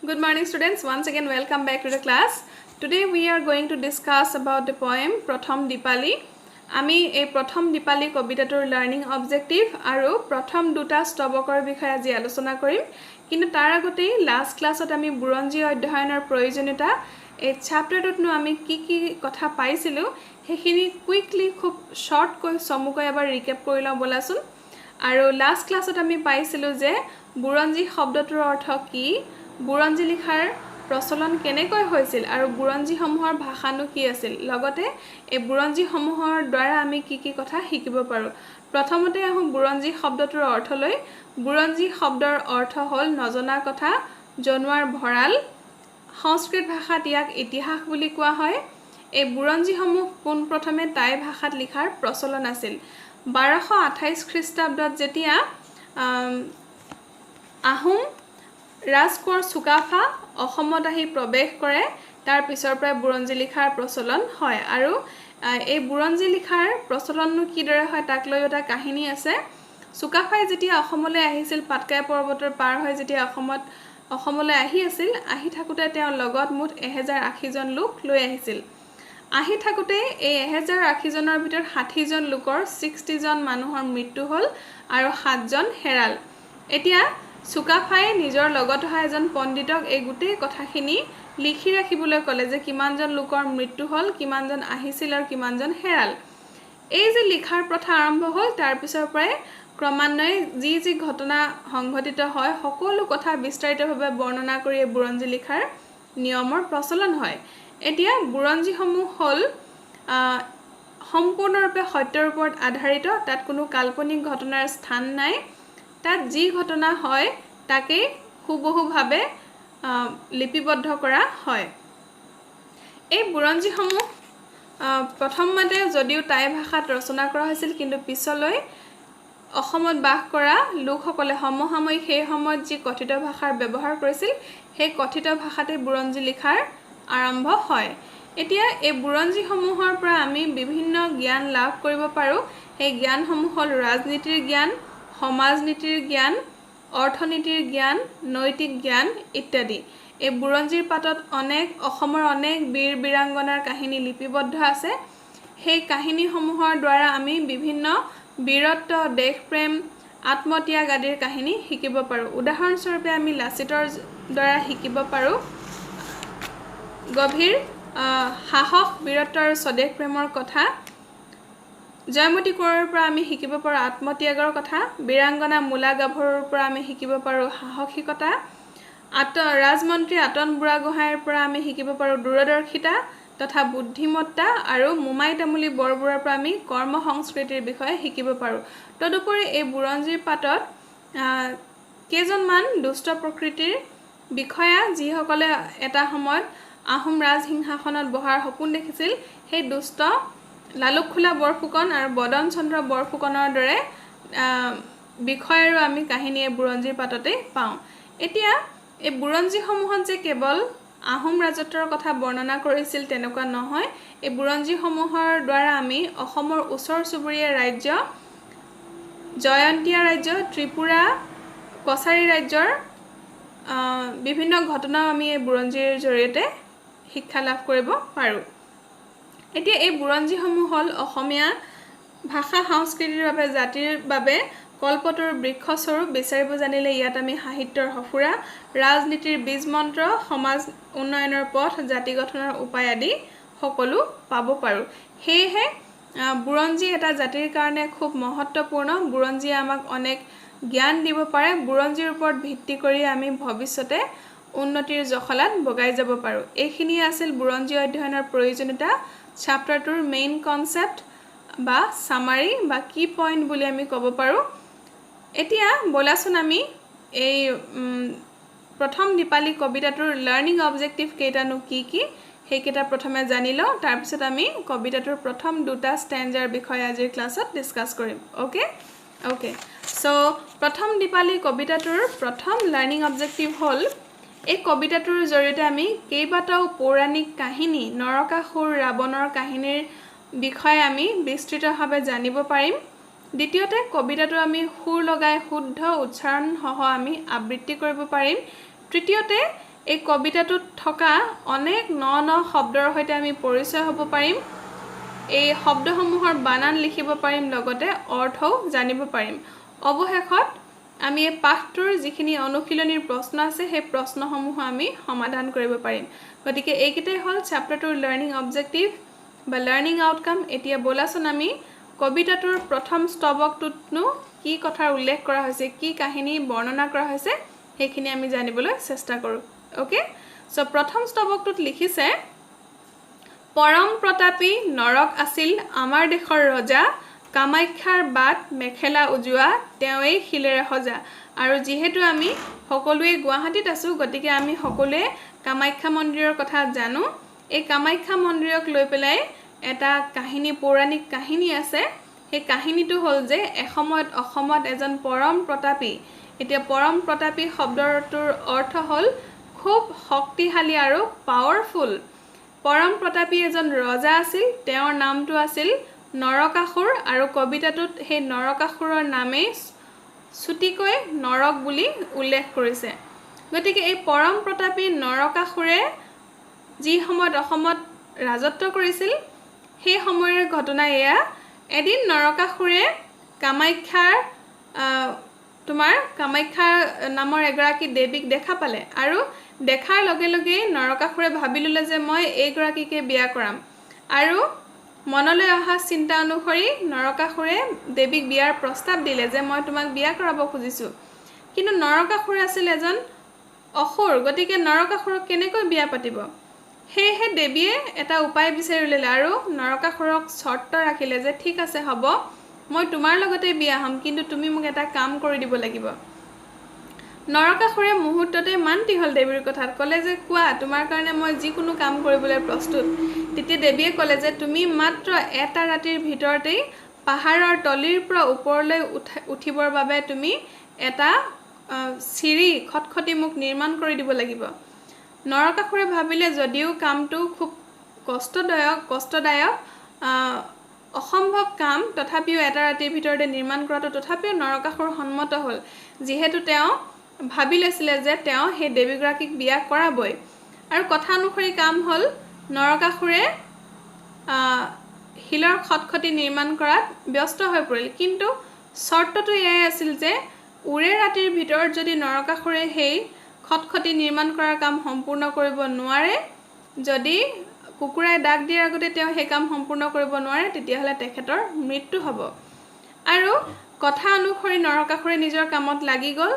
Good morning students, once again welcome back to the class. Today we are going to discuss about the poem Pratham Dipali. আমি এই প্ৰথম দীপালি কবিতাটোৰ learning objective আৰু প্ৰথম দুটা স্তবকৰ বিষয়ে আজি আলোচনা কৰিম কিন্তু তাৰ আগতে লাষ্ট ক্লাছত আমি বুৰঞ্জী অধ্যয়নৰ প্ৰয়োজনীয়তা এই চ্যাপ্টাৰটোতনো আমি কি কথা পাইছিলো হেখিনি কুইকলি খুব শৰ্ট কৈ সমুকৈ এবাৰ ৰিকেপ কৰি লওঁ বলাচোন আৰু লাষ্ট ক্লাছত আমি পাইছিলো যে বুৰঞ্জী শব্দটোৰ অৰ্থ কি বুৰঞ্জী লিখাৰ প্ৰচলন কেনেকৈ হৈছিল আৰু বুৰঞ্জী সমূহৰ ভাষানো কি আছিল লগতে এই বুৰঞ্জী সমূহৰ দ্বাৰা আমি কি কথা শিকিব পাৰো প্ৰথমতে আহো বুৰঞ্জী শব্দটোৰ অৰ্থলৈ বুৰঞ্জী শব্দৰ অৰ্থ হ'ল নজনা কথা জনোৱাৰ ভৰাল সংস্কৃত ভাষাত ইয়াক ইতিহাস বুলি কোৱা হয় এই বুৰঞ্জী সমূহ পোন প্ৰথমে টাই ভাষাত লিখাৰ প্ৰচলন আছিল 1228 খ্ৰীষ্টাব্দত যেতিয়া আহোম ৰাজকোঁৱৰ চুকাফা অসমত আহি প্ৰৱেশ কৰে তাৰ পিছৰ পৰা বুৰঞ্জী লিখাৰ প্ৰচলন হয় আৰু এই বুৰঞ্জী লিখাৰ প্ৰচলননো কিদৰে হয় তাক লৈ এটা কাহিনী আছে চুকাফাই যেতিয়া অসমলৈ আহিছিল পাটকাই পৰ্বতৰ পাৰ হৈ যেতিয়া অসমলৈ আহি থাকোতে তেওঁৰ লগত মুঠ 1080 জন লোক লৈ আহিছিল আহি থাকোতে এই 1080 জনৰ ভিতৰত 60 জন লোকৰ 60 জন মানুহৰ মৃত্যু হ'ল আৰু 7 জন হেৰাল এতিয়া চুকাফাই নিজৰ লগত অহা এজন পণ্ডিতক এই গোটেই কথাখিনি লিখি ৰাখিবলৈ ক'লে যে কিমানজন লোকৰ মৃত্যু হ'ল কিমানজন আহিছিল আৰু কিমানজন হেৰাল এই যে লিখাৰ প্ৰথা আৰম্ভ হ'ল তাৰ পিছৰ পৰাই ক্ৰমান্বয়ে যি ঘটনা সংঘটিত হয় সকলো কথা বিস্তাৰিতভাৱে বৰ্ণনা কৰি বুৰঞ্জী লিখাৰ নিয়মৰ প্ৰচলন হয় এতিয়া বুৰঞ্জীসমূহ হ'ল সম্পূৰ্ণৰূপে সত্যৰ ওপৰত আধাৰিত তাত কোনো কাল্পনিক ঘটনাৰ স্থান নাই তাত যি ঘটনা হয় তাকে হুবহুভাৱে লিপিবদ্ধ কৰা হয় এই বুৰঞ্জীসমূহ প্ৰথমতে যদিও টাই ভাষাত ৰচনা কৰা হৈছিল কিন্তু পিছলৈ অসমত বাস কৰা লোকসকলে সমসাময়িক সেই সময়ত যি কথিত ভাষাৰ ব্যৱহাৰ কৰিছিল সেই কথিত ভাষাতে বুৰঞ্জী লিখাৰ আৰম্ভ হয় এতিয়া এই বুৰঞ্জীসমূহৰ পৰা আমি বিভিন্ন জ্ঞান লাভ কৰিব পাৰো সেই জ্ঞানসমূহ হ'ল ৰাজনীতিৰ জ্ঞান সমাজনীতিৰ জ্ঞান অৰ্থনীতিৰ জ্ঞান নৈতিক জ্ঞান ইত্যাদি এই বুৰঞ্জীৰ পাতত অসমৰ অনেক বীৰ বীৰাংগনাৰ কাহিনী লিপিবদ্ধ আছে সেই কাহিনীসমূহৰ দ্বাৰা আমি বিভিন্ন বীৰত্ব দেশপ্ৰেম আত্মত্যাগ আদিৰ কাহিনী শিকিব পাৰো উদাহৰণস্বৰূপে আমি লাচিতৰ দ্বাৰা শিকিব পাৰো গভীৰ সাহস বীৰত্ব আৰু স্বদেশ প্ৰেমৰ কথা জয়মতী কোঁৱৰৰ পৰা আমি শিকিব পাৰো আত্মত্যাগৰ কথা বীৰাংগনা মূলা গাভৰুৰ পৰা আমি শিকিব পাৰো সাহসিকতা ৰাজমন্ত্ৰী আতন বুঢ়াগোহাঁইৰ পৰা আমি শিকিব পাৰো দূৰদৰ্শিতা তথা বুদ্ধিমত্তা আৰু মোমাই তামুলী বৰবৰুৱাৰ পৰা আমি কৰ্ম সংস্কৃতিৰ বিষয়ে শিকিব পাৰো তদুপৰি এই বুৰঞ্জীৰ পাতত কেইজনমান দুষ্ট প্ৰকৃতিৰ বিষয়া যিসকলে এটা সময়ত আহোম ৰাজসিংহাসনত বহাৰ সপোন দেখিছিল সেই দুষ্ট লালুকখোলা বৰফুকন আৰু বদন চন্দ্ৰ বৰফুকনৰ দৰে বিষয়ৰো আমি কাহিনী বুৰঞ্জীৰ পাততে পাওঁ এতিয়া এই বুৰঞ্জীসমূহত যে কেৱল আহোম ৰাজত্বৰ কথা বৰ্ণনা কৰিছিল তেনেকুৱা নহয় এই বুৰঞ্জীসমূহৰ দ্বাৰা আমি অসমৰ ওচৰ চুবুৰীয়া ৰাজ্য জয়ন্তীয়া ৰাজ্য ত্ৰিপুৰা কছাৰী ৰাজ্যৰ বিভিন্ন ঘটনাও আমি এই বুৰঞ্জীৰ জৰিয়তে শিক্ষা লাভ কৰিব পাৰো এতিয়া এই বুৰঞ্জীসমূহ হ'ল অসমীয়া ভাষা সংস্কৃতিৰ বাবে জাতিৰ বাবে কল্পতৰ বৃক্ষস্বৰূপ বিচাৰিব জানিলে ইয়াত আমি সাহিত্যৰ সফুৰা ৰাজনীতিৰ বীজ মন্ত্ৰ সমাজ উন্নয়নৰ পথ জাতি গঠনৰ উপায় আদি সকলো পাব পাৰো সেয়েহে বুৰঞ্জী এটা জাতিৰ কাৰণে খুব মহত্বপূৰ্ণ বুৰঞ্জীয়ে আমাক অনেক জ্ঞান দিব পাৰে বুৰঞ্জীৰ ওপৰত ভিত্তি কৰি আমি ভৱিষ্যতে উন্নতিৰ জখলাত বগাই যাব পাৰো এইখিনি আছিল বুৰঞ্জী অধ্যয়নৰ প্ৰয়োজনীয়তা চ্যাপ্টাৰটোৰ মেইন কনসেপ্ট বা সামাৰি বা কি পইণ্ট বুলি আমি ক'ব পাৰো এতিয়া বলাচোন আমি এই প্ৰথম দীপালি কবিতাটোৰ লাৰ্নিং অবজেক্টিভ কেইটানো কি সেইকেইটা প্ৰথমে জানি লওঁ তাৰ পিছত আমি কবিতাটোৰ প্ৰথম দুটা ষ্টেঞ্জাৰ বিষয়ে আজিৰ ক্লাছত ডিসকাস কৰিম ওকে সো প্ৰথম দীপালি কবিতাটোৰ প্ৰথম লাৰ্নিং অবজেক্টিভ হ'ল এই কবিতাটোৰ জৰিয়তে আমি কেইবাটাও পৌৰাণিক কাহিনী নৰকাসুৰ ৰাৱণৰ কাহিনীৰ বিষয়ে আমি বিস্তৃতভাৱে জানিব পাৰিম দ্বিতীয়তে কবিতাটো আমি সুৰ লগাই শুদ্ধ উচ্চাৰণ সহ আমি আবৃত্তি কৰিব পাৰিম তৃতীয়তে এই কবিতাটোত থকা অনেক ন শব্দৰ সৈতে আমি পৰিচয় হ'ব পাৰিম এই শব্দসমূহৰ বানান লিখিব পাৰিম লগতে অৰ্থও জানিব পাৰিম অৱশেষত আমি এই পাঠটোৰ যিখিনি অনুশীলনীৰ প্ৰশ্ন আছে সেই প্ৰশ্নসমূহ আমি সমাধান কৰিব পাৰিম গতিকে এইকেইটাই হ'ল চেপ্টাৰটোৰ লাৰ্নিং অবজেক্টিভ বা লাৰ্নিং আউটকাম এতিয়া বলাচোন আমি কবিতাটোৰ প্ৰথম স্তবকটোতনো কি কথাৰ উল্লেখ কৰা হৈছে কি কাহিনী বৰ্ণনা কৰা হৈছে সেইখিনি আমি জানিবলৈ চেষ্টা কৰোঁ ওকে সো প্ৰথম স্তবকটোত লিখিছে পৰম প্ৰতাপী নৰক আছিল আমাৰ দেশৰ ৰজা কামাখ্যাৰ বাট মেখেলা উজোৱা তেওঁই শিলেৰে সজা আৰু যেহেতু আমি সকলোৱে গুৱাহাটীত আছো গতিকে আমি সকলোৱে কামাখ্যা মন্দিৰৰ কথা জানো এই কামাখ্যা মন্দিৰক লৈ পেলাই এটা কাহিনী পৌৰাণিক কাহিনী আছে সেই কাহিনীটো হ'ল যে এসময়ত অসমত এজন পৰম প্ৰতাপী এতিয়া পৰম প্ৰতাপী শব্দটোৰ অৰ্থ হ'ল খুব শক্তিশালী আৰু পাৱাৰফুল পৰম প্ৰতাপী এজন ৰজা আছিল তেওঁৰ নামটো আছিল নৰকাসুৰ আৰু কবিতাটোত সেই নৰকাসুৰৰ নামেই ছুটিকৈ নৰক বুলি উল্লেখ কৰিছে গতিকে এই পৰম প্ৰতাপী নৰকাসুৰে যি সময়ত অসমত ৰাজত্ব কৰিছিল সেই সময়ৰ ঘটনা এয়া এদিন নৰকাসুৰে কামাখ্যাৰ কামাখ্যা নামৰ এগৰাকী দেৱীক দেখা পালে আৰু দেখাৰ লগে লগে নৰকাসুৰে ভাবি ললে যে মই এইগৰাকীকে বিয়া কৰাম আৰু মনলৈ অহা চিন্তা অনুসৰি নৰকাসুৰে দেৱীক বিয়াৰ প্ৰস্তাৱ দিলে যে মই তোমাক বিয়া কৰাব খুজিছো কিন্তু নৰকাসুৰ আছিল এজন অসুৰ গতিকে নৰকাসুৰক কেনেকৈ বিয়া পাতিব হেহে দেৱীয়ে এটা উপায় বিচাৰি উলিয়ালে আৰু নৰকাসুৰক চৰ্ত ৰাখিলে যে ঠিক আছে হ'ব মই তোমাৰ লগতে বিয়া হ'ম কিন্তু তুমি মোক এটা কাম কৰি দিব লাগিব নৰকাসুৰে মুহূৰ্ততে মান্তি হল দেৱীৰ কথাত ক'লে যে কোৱা তোমাৰ কাৰণে মই যিকোনো কাম কৰিবলৈ প্ৰস্তুত তেতিয়া দেৱীয়ে ক'লে যে তুমি মাত্ৰ এটা ৰাতিৰ ভিতৰতেই পাহাৰৰ তলিৰ পৰা ওপৰলৈ উঠিবৰ বাবে তুমি এটা চিৰি খটখটি মোক নিৰ্মাণ কৰি দিব লাগিব নৰকাসুৰে ভাবিলে যদিও কামটো খুব কষ্টদায়ক অসম্ভৱ কাম তথাপিও এটা ৰাতিৰ ভিতৰতে নিৰ্মাণ কৰাটো তথাপিও নৰকাসুৰ সন্মত হ'ল যিহেতু তেওঁ ভাবি লৈছিলে যে তেওঁ সেই দেৱীগৰাকীক বিয়া কৰাবই আৰু কথা অনুসৰি কাম হ'ল নৰকাসুৰে শিলৰ খটখটি নিৰ্মাণ কৰাত ব্যস্ত হৈ পৰিল কিন্তু চৰ্তটো এয়াই আছিল যে উৰে ৰাতিৰ ভিতৰত যদি নৰকাসুৰে সেই খটখটি নিৰ্মাণ কৰাৰ কাম সম্পূৰ্ণ কৰিব নোৱাৰে যদি কুকুৰাই ডাক দিয়াৰ আগতে তেওঁ সেই কাম সম্পূৰ্ণ কৰিব নোৱাৰে তেতিয়াহলে তেখেতৰ মৃত্যু হ'ব আৰু কথা অনুসৰি নৰকাসুৰে নিজৰ কামত লাগি গ'ল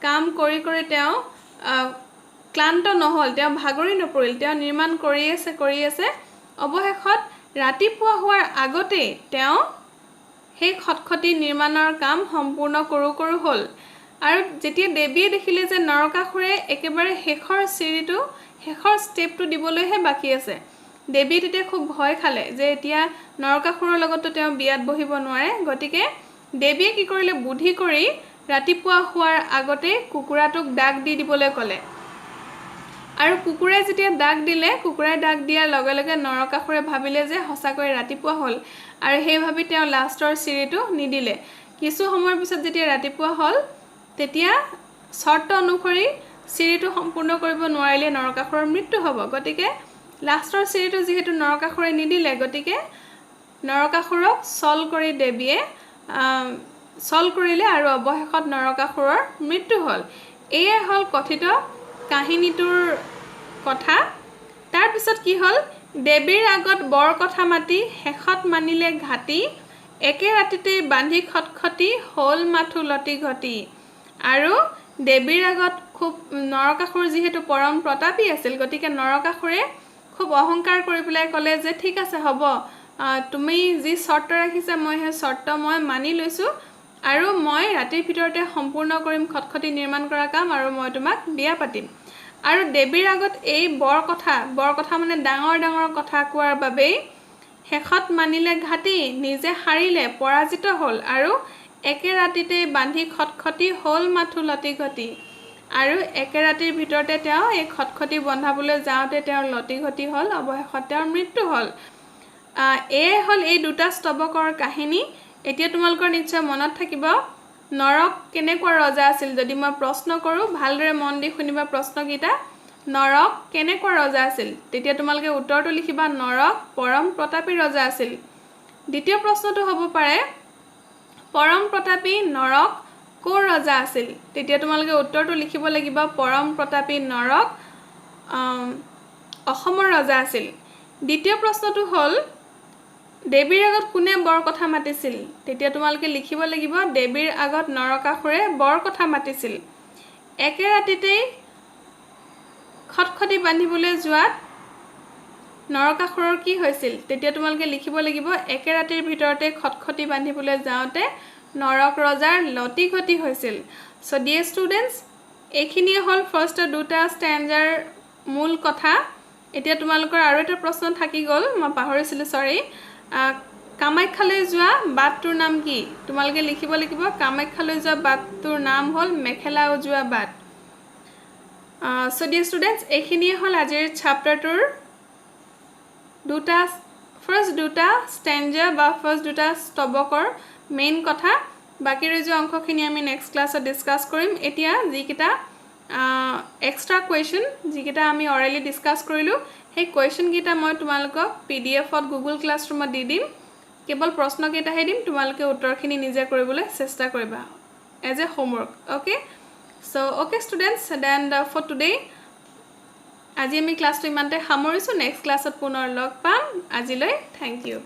কাম কৰি কৰি তেওঁ ক্লান্ত নহল তেওঁ ভাগৰি নপৰিল তেওঁ নিৰ্মাণ কৰি আছে অৱশেষত ৰাতিপুৱা হোৱাৰ আগতে তেওঁ সেই খটখটি নিৰ্মাণৰ কাম সম্পূৰ্ণ কৰো হ'ল আৰু যেতিয়া দেৱীয়ে দেখিলে যে নৰকাসুৰে একেবাৰে শেষৰ ষ্টেপটো দিবলৈহে বাকি আছে দেৱী তেতিয়া খুব ভয় খালে যে এতিয়া নৰকাসুৰৰ লগতো তেওঁ বিয়াত বহিব নোৱাৰে গতিকে দেৱীয়ে কি কৰিলে বুদ্ধি কৰি ৰাতিপুৱা হোৱাৰ আগতে কুকুৰাটোক ডাক দিবলৈ ক'লে আৰু কুকুৰাই যেতিয়া ডাক দিলে কুকুৰাই ডাক দিয়াৰ লগে লগে নৰকাসুৰে ভাবিলে যে সঁচাকৈ ৰাতিপুৱা হ'ল আৰু সেই ভাবি তেওঁ লাষ্টৰ চিৰিটো নিদিলে কিছু সময়ৰ পিছত যেতিয়া ৰাতিপুৱা হ'ল তেতিয়া চৰ্ত অনুসৰি চিৰিটো সম্পূৰ্ণ কৰিব নোৱাৰিলে নৰকাসুৰৰ মৃত্যু হ'ব গতিকে লাষ্টৰ চিৰিটো যেহেতু নৰকাসুৰে নিদিলে গতিকে নৰকাসুৰক ছল কৰি দেৱীয়ে ছল কৰিলে আৰু অৱশেষত নৰকাসুৰৰ মৃত্যু হ'ল এয়ে হ'ল কথিত কাহিনীটোৰ কথা তাৰ পিছত কি হ'ল দেৱীৰ আগত বৰ কথা মাতি শেষত মানিলে ঘাটি একে ৰাতিতে বান্ধি খটখটি হ'ল মাথো লটি ঘটি আৰু দেৱীৰ আগত খুব নৰকাসুৰ যিহেতু পৰম প্ৰতাপী আছিল গতিকে নৰকাসুৰে খুব অহংকাৰ কৰি পেলাই ক'লে যে ঠিক আছে হ'ব তুমি যি চৰ্ত ৰাখিছা মই সেই চৰ্ত মই মানি লৈছো আৰু মই ৰাতিৰ ভিতৰতে সম্পূৰ্ণ কৰিম খটখটি নিৰ্মাণ কৰা কাম আৰু মই তোমাক বিয়া পাতিম আৰু দেৱীৰ আগত এই বৰ কথা মানে ডাঙৰ কথা কোৱাৰ বাবে শেষত মানিলে ঘাটি নিজে হাৰিলে পৰাজিত হ'ল আৰু একে ৰাতিতে বান্ধি খটখটি হ'ল মাথো লটি ঘটি আৰু একে ৰাতিৰ ভিতৰতে তেওঁ এই খটখটি বন্ধাবলৈ যাওঁতে তেওঁৰ লটি ঘটি হ'ল অৱশেষত তেওঁৰ মৃত্যু হ'ল এই হ'ল এই দুটা স্তবকৰ কাহিনী এতিয়া তোমালোকৰ নিশ্চয় মনত থাকিব নৰক কেনেকুৱা ৰজা আছিল যদি মই প্ৰশ্ন কৰোঁ ভালদৰে মন দি শুনিবা প্ৰশ্নকেইটা নৰক কেনেকুৱা ৰজা আছিল তেতিয়া তোমালোকে উত্তৰটো লিখিবা নৰক পৰম প্ৰতাপী ৰজা আছিল দ্বিতীয় প্ৰশ্নটো হ'ব পাৰে পৰম প্ৰতাপী নৰক কোৰ ৰজা আছিল তেতিয়া তোমালোকে উত্তৰটো লিখিব লাগিব পৰম প্ৰতাপী নৰক অসমৰ ৰজা আছিল দ্বিতীয় প্ৰশ্নটো হ'ল দেৱীৰ আগত কোনে বৰ কথা মাতিছিল তেতিয়া তোমালোকে লিখিব লাগিব দেৱীৰ আগত নৰকাসুৰে বৰ কথা মাতিছিল একে ৰাতিতেই খটখটি বান্ধিবলৈ যোৱাত নৰকাসুৰৰ কি হৈছিল তেতিয়া তোমালোকে লিখিব লাগিব একে ৰাতিৰ ভিতৰতে খটখটি বান্ধিবলৈ যাওঁতে নৰক ৰজাৰ লটি ঘটি হৈছিল সো ডিয়াৰ ষ্টুডেন্টস এইখিনি হ'ল ফাৰ্ষ্ট দুটা স্ট্যান্ডাৰ মূল কথা এতিয়া তোমালোকৰ আৰু এটা প্ৰশ্ন থাকি গ'ল মই পাহৰিছিলো সৰি কামাখ্যালৈ যোৱা বাটটোৰ নাম কি তোমালোকে লিখিব লাগিব কামাখ্যালৈ যোৱা বাটটোৰ নাম হ'ল মেখেলা উজোৱা বাট সো ডিয়াৰ ষ্টুডেন্টস এইখিনি হ'ল আজিৰ চ্যাপ্টাৰটোৰ ফাৰ্ষ্ট দুটা স্ট্যান্ডা বা ফাৰ্ষ্ট দুটা স্তবকৰ মেইন কথা বাকি ৰজা অংশখিনি আমি নেক্সট ক্লাছত ডিসকাস কৰিম এতিয়া যিকিটা এক্সট্ৰা কোৱেশ্চন যিকিটা আমি অৰেলি ডিসকাস কৰিলো সেই কোৱেশ্চন কিটা মই তোমালোকক পিডিএফত গুগল ক্লাছৰুমত দি দিম কেৱল প্ৰশ্ন কেইটাহে দিম তোমালোকে উত্তৰখিনি নিজে কৰিবলৈ চেষ্টা কৰিবা as a homework okay so okay students then for today আজি আমি ক্লাছটো ইমানতে সামৰিছো নেক্সট ক্লাছত পুনৰ লগ পাম আজিলৈ থ্যাংক ইউ